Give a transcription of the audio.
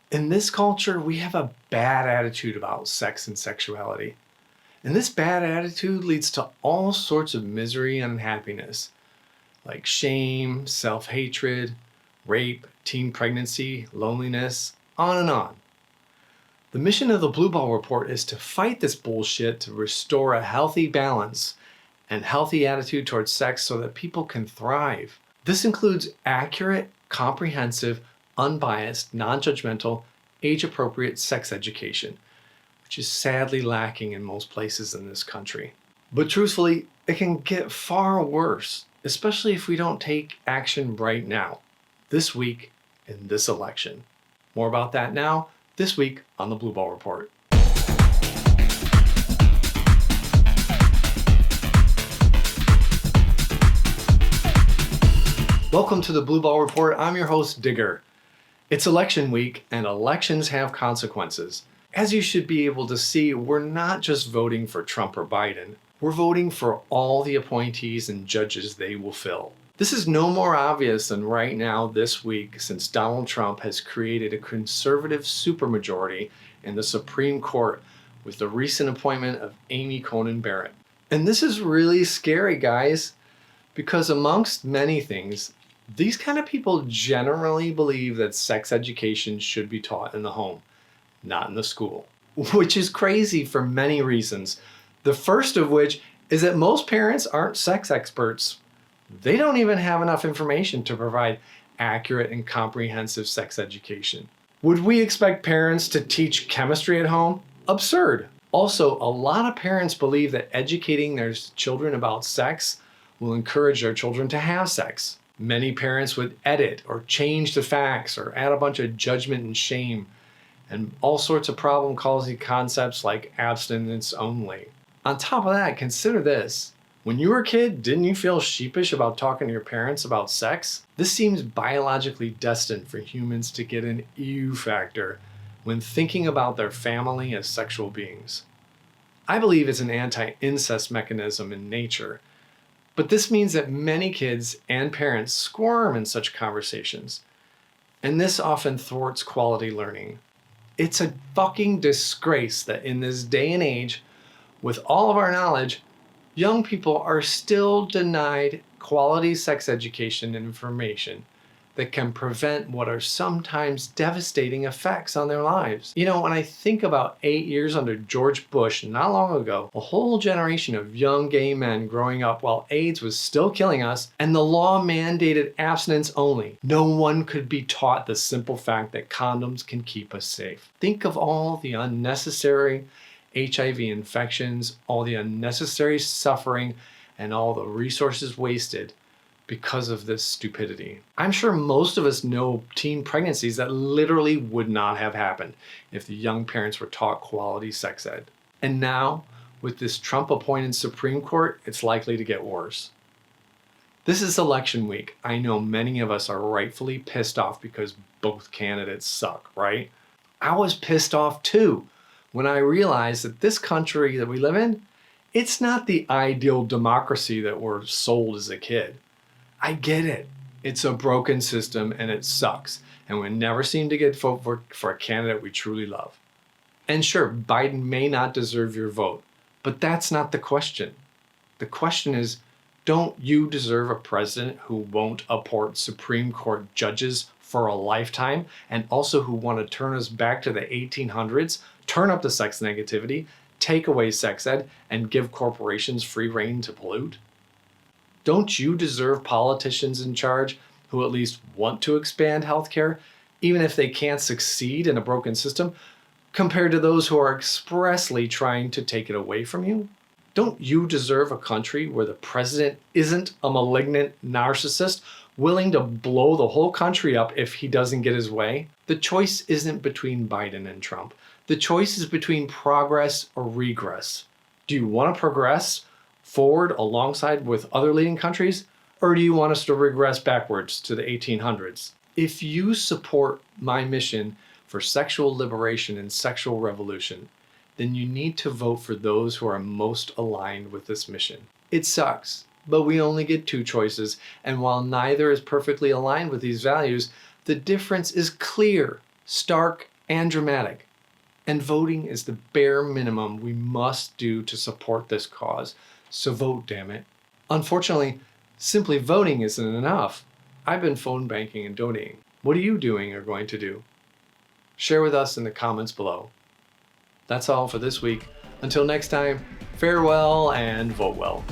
In this culture, we have a bad attitude about sex and sexuality. And this bad attitude leads to all sorts of misery and unhappiness, like shame, self-hatred, rape, teen pregnancy, loneliness, on and on. The mission of the Blue Ball Report is to fight this bullshit to restore a healthy balance and healthy attitude towards sex so that people can thrive. This includes accurate, comprehensive, unbiased, non-judgmental, age-appropriate sex education, which is sadly lacking in most places in this country. But truthfully, it can get far worse, especially if we don't take action right now, this week, in this election. More about that now, this week on the Blue Ball Report. Welcome to the Blue Ball Report. I'm your host, Digger. It's election week, and elections have consequences. As you should be able to see, we're not just voting for Trump or Biden. We're voting for all the appointees and judges they will fill. This is no more obvious than right now this week, since Donald Trump has created a conservative supermajority in the Supreme Court with the recent appointment of Amy Coney Barrett. And this is really scary, guys, because amongst many things, these kind of people generally believe that sex education should be taught in the home, not in the school, which is crazy for many reasons. The first of which is that most parents aren't sex experts. They don't even have enough information to provide accurate and comprehensive sex education. Would we expect parents to teach chemistry at home? Absurd. Also, a lot of parents believe that educating their children about sex will encourage their children to have sex. Many parents would edit or change the facts or add a bunch of judgment and shame and all sorts of problem-causing concepts like abstinence only. On top of that, consider this. When you were a kid, didn't you feel sheepish about talking to your parents about sex? This seems biologically destined for humans to get an ew factor when thinking about their family as sexual beings. I believe it's an anti-incest mechanism in nature, but this means that many kids and parents squirm in such conversations, and this often thwarts quality learning. It's a fucking disgrace that in this day and age, with all of our knowledge, young people are still denied quality sex education and information that can prevent what are sometimes devastating effects on their lives. You know, when I think about 8 years under George Bush not long ago, a whole generation of young gay men growing up while AIDS was still killing us and the law mandated abstinence only, no one could be taught the simple fact that condoms can keep us safe. Think of all the unnecessary HIV infections, all the unnecessary suffering, and all the resources wasted because of this stupidity. I'm sure most of us know teen pregnancies that literally would not have happened if the young parents were taught quality sex ed. And now, with this Trump-appointed Supreme Court, it's likely to get worse. This is election week. I know many of us are rightfully pissed off because both candidates suck, right? I was pissed off too when I realized that this country that we live in, it's not the ideal democracy that we're sold as a kid. I get it. It's a broken system and it sucks. And we never seem to get vote for a candidate we truly love. And sure, Biden may not deserve your vote, but that's not the question. The question is, don't you deserve a president who won't appoint Supreme Court judges for a lifetime and also who want to turn us back to the 1800s, turn up the sex negativity, take away sex ed, and give corporations free rein to pollute? Don't you deserve politicians in charge who at least want to expand healthcare, even if they can't succeed in a broken system, compared to those who are expressly trying to take it away from you? Don't you deserve a country where the president isn't a malignant narcissist willing to blow the whole country up if he doesn't get his way? The choice isn't between Biden and Trump. The choice is between progress or regress. Do you want to progress forward alongside with other leading countries, or do you want us to regress backwards to the 1800s? If you support my mission for sexual liberation and sexual revolution, then you need to vote for those who are most aligned with this mission. It sucks, but we only get two choices, and while neither is perfectly aligned with these values, the difference is clear, stark, and dramatic. And voting is the bare minimum we must do to support this cause. So vote, damn it. Unfortunately, simply voting isn't enough. I've been phone banking and donating. What are you doing or going to do? Share with us in the comments below. That's all for this week. Until next time, farewell and vote well.